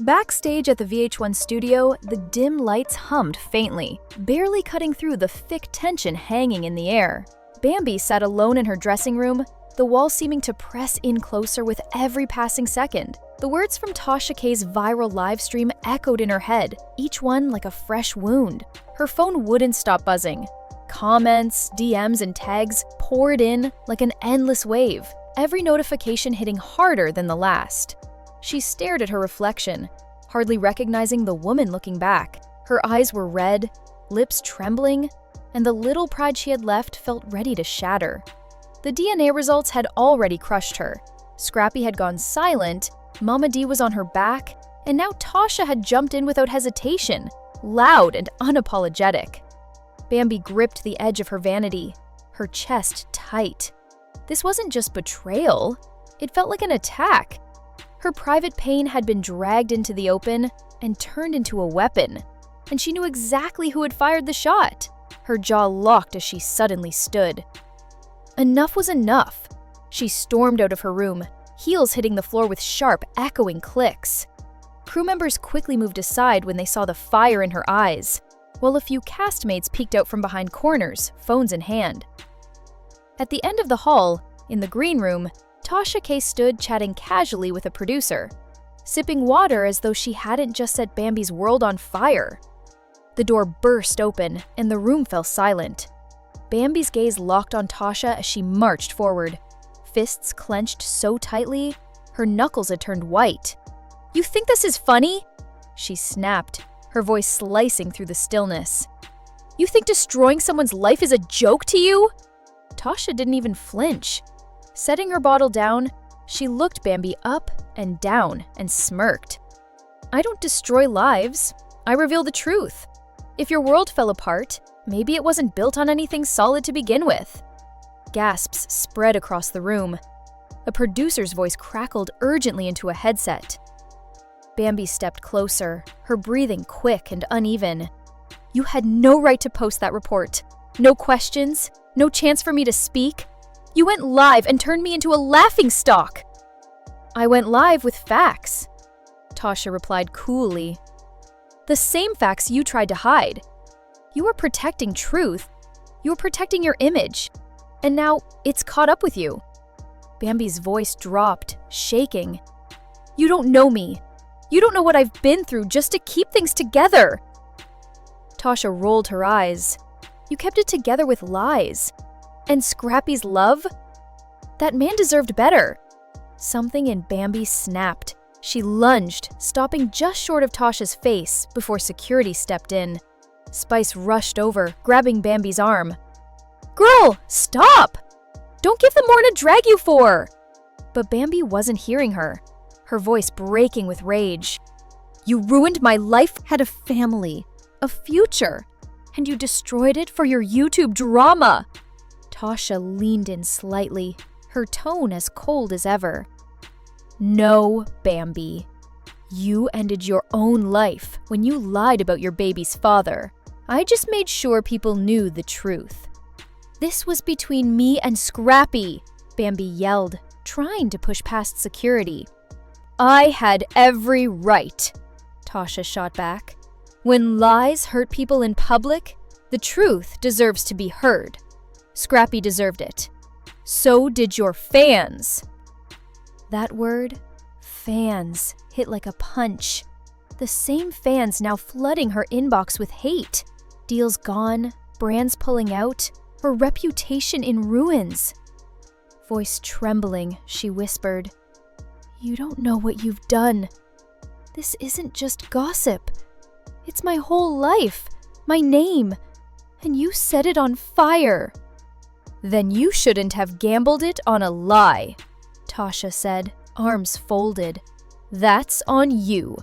Backstage at the VH1 studio, the dim lights hummed faintly, barely cutting through the thick tension hanging in the air. Bambi sat alone in her dressing room, the wall seeming to press in closer with every passing second. The words from Tasha K's viral livestream echoed in her head, each one like a fresh wound. Her phone wouldn't stop buzzing. Comments, DMs, and tags poured in like an endless wave, every notification hitting harder than the last. She stared at her reflection, hardly recognizing the woman looking back. Her eyes were red, lips trembling, and the little pride she had left felt ready to shatter. The DNA results had already crushed her. Scrappy had gone silent, Mama D was on her back, and now Tasha had jumped in without hesitation, loud and unapologetic. Bambi gripped the edge of her vanity, her chest tight. This wasn't just betrayal, it felt like an attack. Her private pain had been dragged into the open and turned into a weapon, and she knew exactly who had fired the shot. Her jaw locked as she suddenly stood. Enough was enough. She stormed out of her room, heels hitting the floor with sharp, echoing clicks. Crew members quickly moved aside when they saw the fire in her eyes, while a few castmates peeked out from behind corners, phones in hand. At the end of the hall, in the green room, Tasha K stood chatting casually with a producer, sipping water as though she hadn't just set Bambi's world on fire. The door burst open, and the room fell silent. Bambi's gaze locked on Tasha as she marched forward, fists clenched so tightly, her knuckles had turned white. "You think this is funny?" she snapped, her voice slicing through the stillness. "You think destroying someone's life is a joke to you?" Tasha didn't even flinch. Setting her bottle down, she looked Bambi up and down and smirked. "I don't destroy lives. I reveal the truth. If your world fell apart, maybe it wasn't built on anything solid to begin with." Gasps spread across the room. A producer's voice crackled urgently into a headset. Bambi stepped closer, her breathing quick and uneven. "You had no right to post that report. No questions, no chance for me to speak. You went live and turned me into a laughingstock." "I went live with facts," Tasha replied coolly. "The same facts you tried to hide. You were protecting truth. You were protecting your image. And now it's caught up with you." Bambi's voice dropped, shaking. "You don't know me. You don't know what I've been through just to keep things together." Tasha rolled her eyes. "You kept it together with lies. And Scrappy's love? That man deserved better." Something in Bambi snapped. She lunged, stopping just short of Tasha's face before security stepped in. Spice rushed over, grabbing Bambi's arm. "Girl, stop! Don't give them more to drag you for!" But Bambi wasn't hearing her, her voice breaking with rage. "You ruined my life, had a family, a future, and you destroyed it for your YouTube drama." Tasha leaned in slightly, her tone as cold as ever. "No, Bambi. You ended your own life when you lied about your baby's father. I just made sure people knew the truth." "This was between me and Scrappy," Bambi yelled, trying to push past security. "I had every right," Tasha shot back. "When lies hurt people in public, the truth deserves to be heard. Scrappy deserved it. So did your fans." That word, fans, hit like a punch. The same fans now flooding her inbox with hate. Deals gone, brands pulling out, her reputation in ruins. Voice trembling, she whispered, "You don't know what you've done. This isn't just gossip. It's my whole life, my name, and you set it on fire." "Then you shouldn't have gambled it on a lie," Tasha said, arms folded. "That's on you."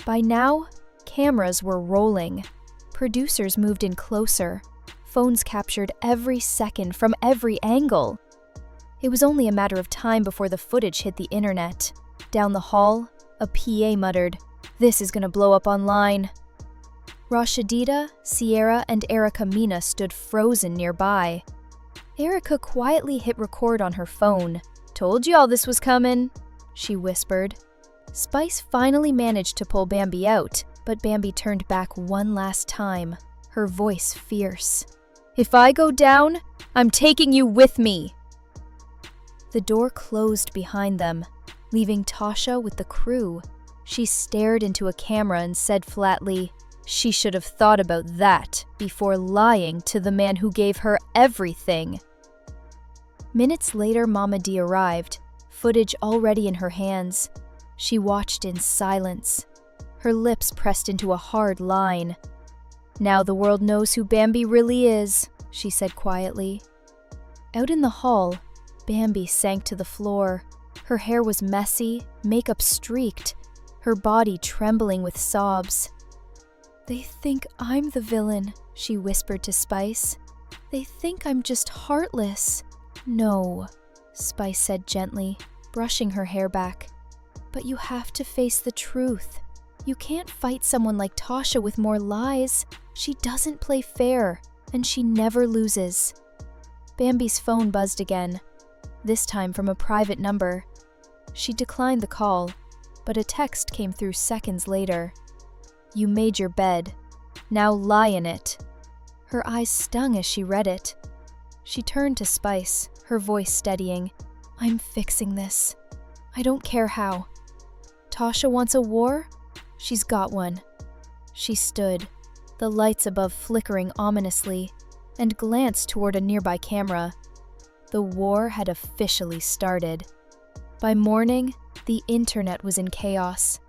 By now, cameras were rolling. Producers moved in closer. Phones captured every second from every angle. It was only a matter of time before the footage hit the internet. Down the hall, a PA muttered, "This is gonna blow up online." Rashidita, Sierra, and Erica Mina stood frozen nearby. Erica quietly hit record on her phone. "Told you all this was coming," she whispered. Spice finally managed to pull Bambi out, but Bambi turned back one last time, her voice fierce. "If I go down, I'm taking you with me." The door closed behind them, leaving Tasha with the crew. She stared into a camera and said flatly, "She should have thought about that before lying to the man who gave her everything." Minutes later, Mama D arrived, footage already in her hands. She watched in silence, her lips pressed into a hard line. "Now the world knows who Bambi really is," she said quietly. Out in the hall, Bambi sank to the floor. Her hair was messy, makeup streaked, her body trembling with sobs. "They think I'm the villain," she whispered to Spice. "They think I'm just heartless." "No," Spice said gently, brushing her hair back. "But you have to face the truth. You can't fight someone like Tasha with more lies. She doesn't play fair, and she never loses." Bambi's phone buzzed again, this time from a private number. She declined the call, but a text came through seconds later. "You made your bed. Now lie in it." Her eyes stung as she read it. She turned to Spice, her voice steadying. "I'm fixing this. I don't care how. Tasha wants a war? She's got one." She stood, the lights above flickering ominously, and glanced toward a nearby camera. The war had officially started. By morning, the internet was in chaos.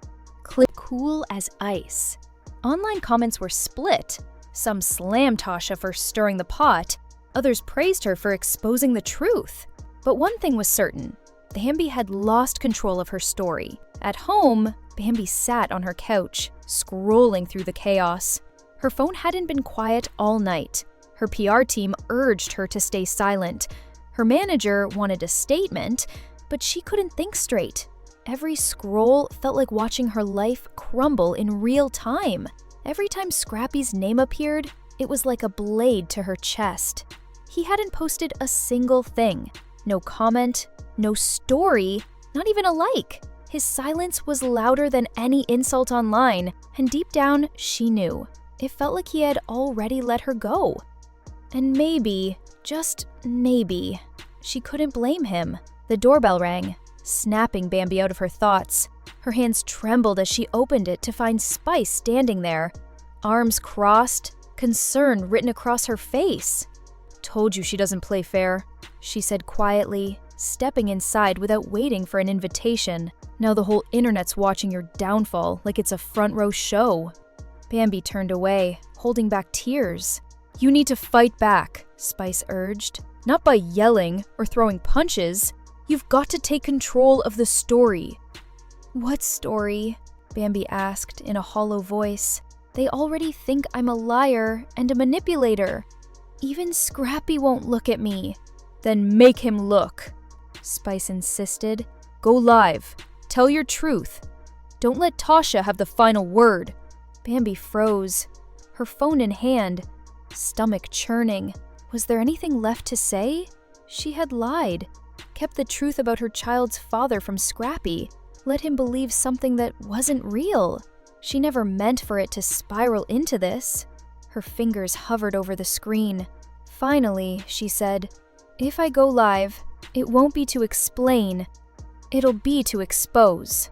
Cool as ice. Online comments were split. Some slammed Tasha for stirring the pot. Others praised her for exposing the truth. But one thing was certain. Bambi had lost control of her story. At home, Bambi sat on her couch, scrolling through the chaos. Her phone hadn't been quiet all night. Her PR team urged her to stay silent. Her manager wanted a statement, but she couldn't think straight. Every scroll felt like watching her life crumble in real time. Every time Scrappy's name appeared, it was like a blade to her chest. He hadn't posted a single thing. No comment, no story, not even a like. His silence was louder than any insult online, and deep down, she knew. It felt like he had already let her go. And maybe, just maybe, she couldn't blame him. The doorbell rang, snapping Bambi out of her thoughts. Her hands trembled as she opened it to find Spice standing there, arms crossed, concern written across her face. "Told you she doesn't play fair," she said quietly, stepping inside without waiting for an invitation. "Now the whole internet's watching your downfall like it's a front row show." Bambi turned away, holding back tears. "You need to fight back," Spice urged. "Not by yelling or throwing punches. You've got to take control of the story." "What story?" Bambi asked in a hollow voice. "They already think I'm a liar and a manipulator. Even Scrappy won't look at me." "Then make him look," Spice insisted. "Go live. Tell your truth. Don't let Tasha have the final word." Bambi froze, her phone in hand, stomach churning. Was there anything left to say? She had lied, kept the truth about her child's father from Scrappy, let him believe something that wasn't real. She never meant for it to spiral into this. Her fingers hovered over the screen. Finally, she said, "If I go live, it won't be to explain. It'll be to expose."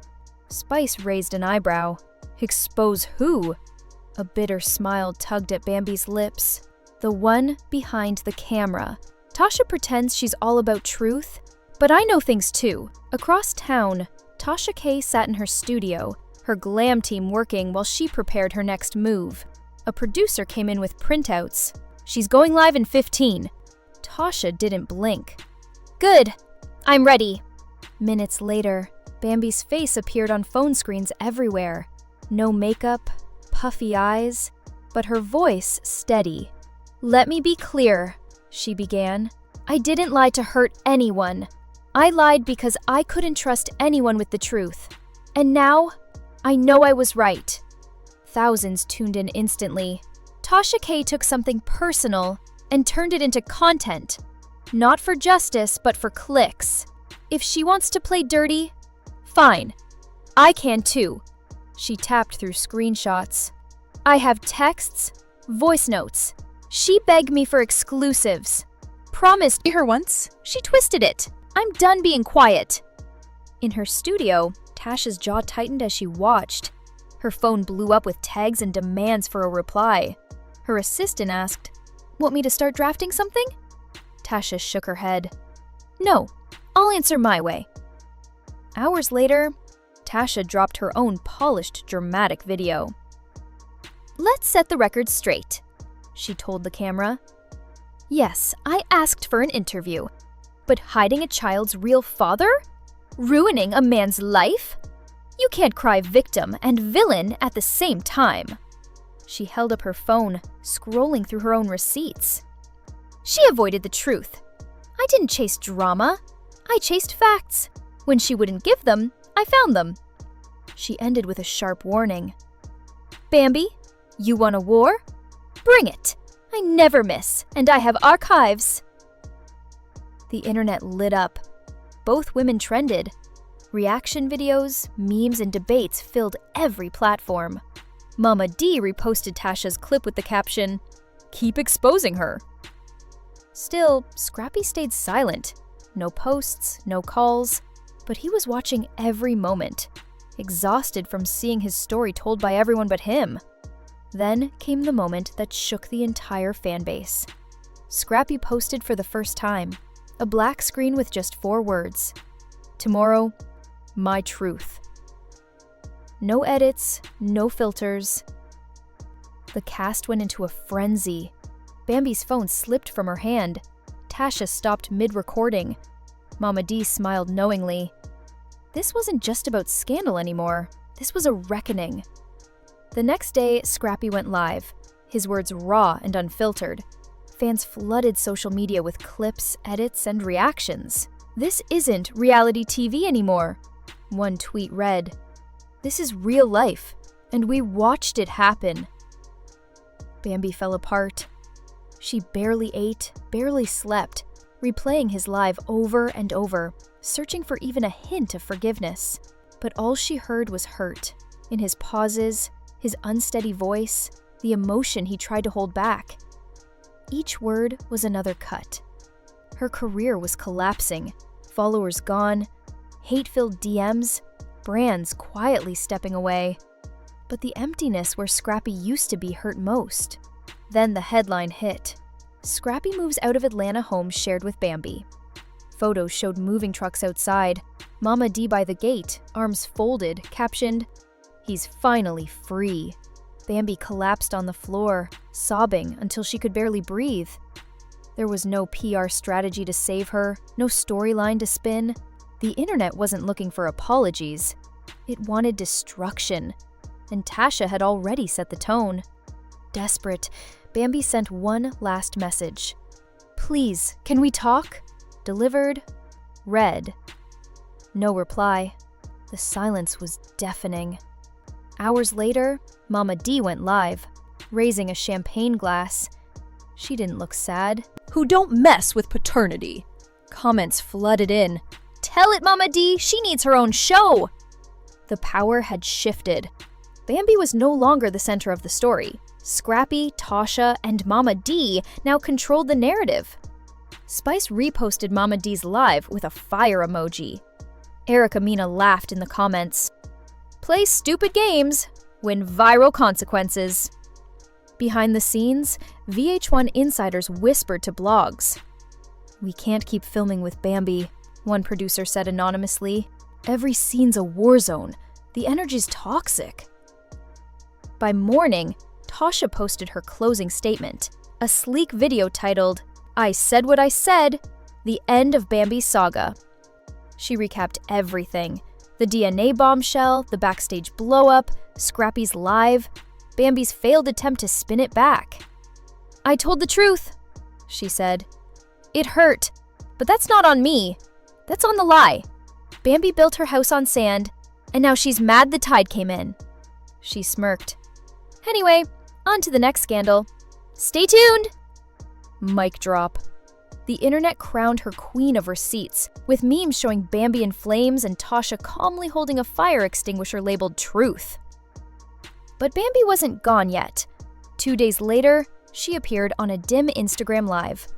Spice raised an eyebrow. "Expose who?" A bitter smile tugged at Bambi's lips. "The one behind the camera. Tasha pretends she's all about truth, but I know things too." Across town, Tasha K sat in her studio, her glam team working while she prepared her next move. A producer came in with printouts. "She's going live in 15. Tasha didn't blink. "Good. I'm ready." Minutes later, Bambi's face appeared on phone screens everywhere. No makeup, puffy eyes, but her voice steady. "Let me be clear," she began. "I didn't lie to hurt anyone. I lied because I couldn't trust anyone with the truth. And now, I know I was right." Thousands tuned in instantly. Tasha K took something personal and turned it into content. Not for justice, but for clicks. If she wants to play dirty, fine. I can too. She tapped through screenshots. I have texts, voice notes. She begged me for exclusives. Promised her once. She twisted it. I'm done being quiet. In her studio, Tasha's jaw tightened as she watched. Her phone blew up with tags and demands for a reply. Her assistant asked, "Want me to start drafting something?" Tasha shook her head. "No, I'll answer my way." Hours later, Tasha dropped her own polished, dramatic video. "Let's set the record straight," she told the camera. "Yes, I asked for an interview. But hiding a child's real father? Ruining a man's life? You can't cry victim and villain at the same time." She held up her phone, scrolling through her own receipts. She avoided the truth. I didn't chase drama. I chased facts. When she wouldn't give them, I found them. She ended with a sharp warning. "Bambi, you want a war? Bring it. I never miss, and I have archives." The internet lit up. Both women trended. Reaction videos, memes, and debates filled every platform. Mama D reposted Tasha's clip with the caption, "Keep exposing her." Still, Scrappy stayed silent. No posts, no calls, but he was watching every moment, exhausted from seeing his story told by everyone but him. Then came the moment that shook the entire fanbase. Scrappy posted for the first time, a black screen with just 4 words. "Tomorrow, my truth." No edits, no filters. The cast went into a frenzy. Bambi's phone slipped from her hand. Tasha stopped mid-recording. Mama D smiled knowingly. This wasn't just about scandal anymore. This was a reckoning. The next day, Scrappy went live, his words raw and unfiltered. Fans flooded social media with clips, edits, and reactions. "This isn't reality TV anymore," one tweet read. "This is real life, and we watched it happen." Bambi fell apart. She barely ate, barely slept, replaying his live over and over, searching for even a hint of forgiveness. But all she heard was hurt, in his pauses, his unsteady voice, the emotion he tried to hold back. Each word was another cut. Her career was collapsing, followers gone, hate-filled DMs, brands quietly stepping away. But the emptiness where Scrappy used to be hurt most. Then the headline hit. Scrappy moves out of Atlanta home shared with Bambi. Photos showed moving trucks outside, Mama D by the gate, arms folded, captioned, "He's finally free." Bambi collapsed on the floor, sobbing until she could barely breathe. There was no PR strategy to save her, no storyline to spin. The internet wasn't looking for apologies. It wanted destruction. And Tasha had already set the tone. Desperate, Bambi sent one last message. "Please, can we talk?" Delivered, read. No reply. The silence was deafening. Hours later, Mama D went live, raising a champagne glass. She didn't look sad. "Who don't mess with paternity." Comments flooded in. "Tell it, Mama D, she needs her own show." The power had shifted. Bambi was no longer the center of the story. Scrappy, Tasha, and Mama D now controlled the narrative. Spice reposted Mama D's live with a fire emoji. Erica Mina laughed in the comments. "Play stupid games, win viral consequences." Behind the scenes, VH1 insiders whispered to blogs. "We can't keep filming with Bambi," one producer said anonymously. "Every scene's a war zone. The energy's toxic." By morning, Tasha posted her closing statement, a sleek video titled, "I Said What I Said, The End of Bambi's Saga." She recapped everything: the DNA bombshell, the backstage blow-up, Scrappy's live, Bambi's failed attempt to spin it back. "I told the truth," she said. "It hurt, but that's not on me. That's on the lie. Bambi built her house on sand, and now she's mad the tide came in." She smirked. "Anyway, on to the next scandal. Stay tuned!" Mic drop. The internet crowned her queen of receipts, with memes showing Bambi in flames and Tasha calmly holding a fire extinguisher labeled truth. But Bambi wasn't gone yet. 2 days later, she appeared on a dim Instagram Live.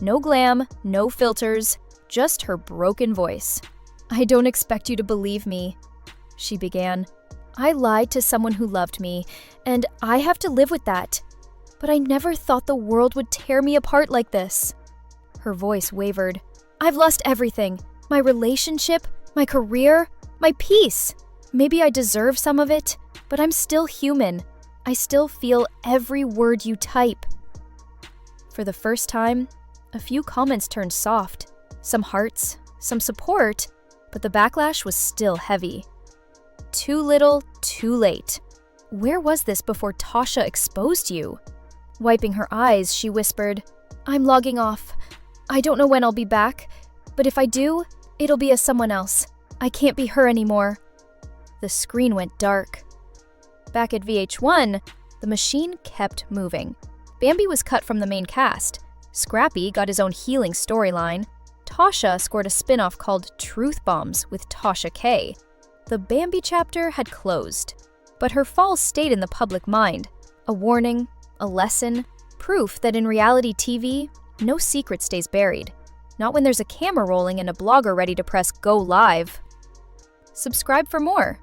No glam, no filters, just her broken voice. "I don't expect you to believe me," she began. "I lied to someone who loved me, and I have to live with that. But I never thought the world would tear me apart like this." Her voice wavered. "I've lost everything. My relationship, my career, my peace. Maybe I deserve some of it, but I'm still human. I still feel every word you type." For the first time, a few comments turned soft. Some hearts, some support, but the backlash was still heavy. Too little, too late. Where was this before Tasha exposed you? Wiping her eyes, she whispered, "I'm logging off. I don't know when I'll be back, but if I do, it'll be as someone else. I can't be her anymore." The screen went dark. Back at VH1, the machine kept moving. Bambi was cut from the main cast. Scrappy got his own healing storyline. Tasha scored a spin-off called Truth Bombs with Tasha K. The Bambi chapter had closed, but her fall stayed in the public mind. A warning, a lesson, proof that in reality TV, no secret stays buried. Not when there's a camera rolling and a blogger ready to press go live. Subscribe for more.